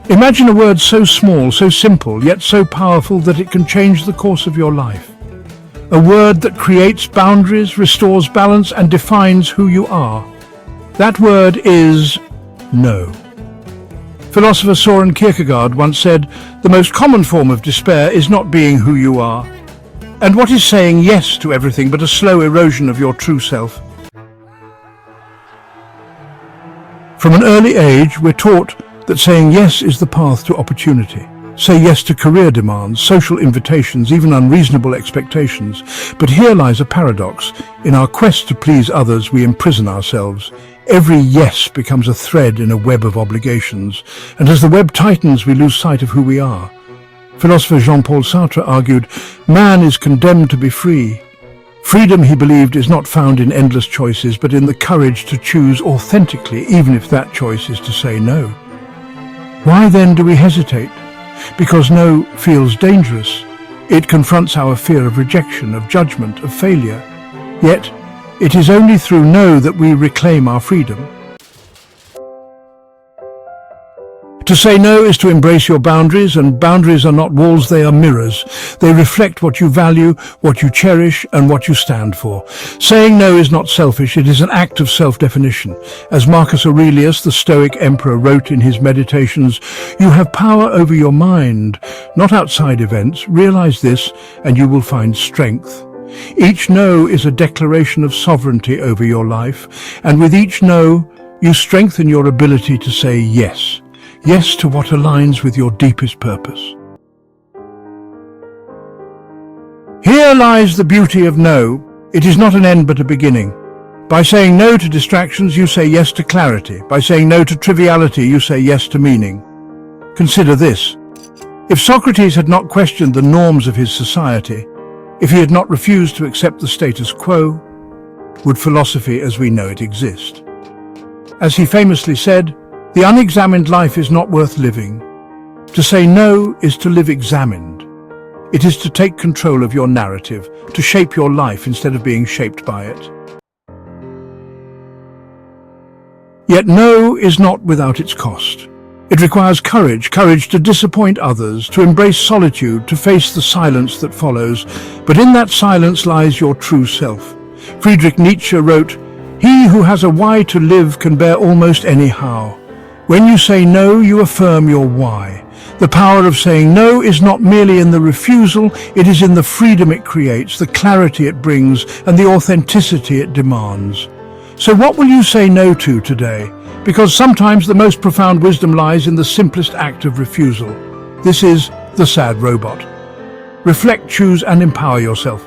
Imagine a word so small, so simple, yet so powerful that it can change the course of your life. A word that creates boundaries, restores balance, and defines who you are. That word is no. Philosopher Søren Kierkegaard once said, "The most common form of despair is not being who you are." And what is saying yes to everything but a slow erosion of your true self? From an early age, we're taught that saying yes is the path to opportunity. Say yes to career demands, social invitations, even unreasonable expectations. But here lies a paradox. In our quest to please others, we imprison ourselves. Every yes becomes a thread in a web of obligations, and as the web tightens, we lose sight of who we are. Philosopher Jean-Paul Sartre argued, "Man is condemned to be free." Freedom, he believed, is not found in endless choices, but in the courage to choose authentically, even if that choice is to say no. Why then do we hesitate? Because no feels dangerous. It confronts our fear of rejection, of judgment, of failure. Yet, it is only through no that we reclaim our freedom. To say no is to embrace your boundaries, and boundaries are not walls, they are mirrors. They reflect what you value, what you cherish, and what you stand for. Saying no is not selfish, it is an act of self-definition. As Marcus Aurelius, the Stoic emperor, wrote in his Meditations, "You have power over your mind, not outside events. Realize this, and you will find strength." Each no is a declaration of sovereignty over your life, and with each no, you strengthen your ability to say yes. Yes to what aligns with your deepest purpose. Here lies the beauty of no. It is not an end but a beginning. By saying no to distractions, you say yes to clarity. By saying no to triviality, you say yes to meaning. Consider this. If Socrates had not questioned the norms of his society, if he had not refused to accept the status quo, would philosophy as we know it exist? As he famously said, "The unexamined life is not worth living." To say no is to live examined. It is to take control of your narrative, to shape your life instead of being shaped by it. Yet no is not without its cost. It requires courage to disappoint others, to embrace solitude, to face the silence that follows. But in that silence lies your true self. Friedrich Nietzsche wrote, "He who has a why to live can bear almost any how." When you say no, you affirm your why. The power of saying no is not merely in the refusal, it is in the freedom it creates, the clarity it brings, and the authenticity it demands. So what will you say no to today? Because sometimes the most profound wisdom lies in the simplest act of refusal. This is The Sad Robot. Reflect, choose, and empower yourself.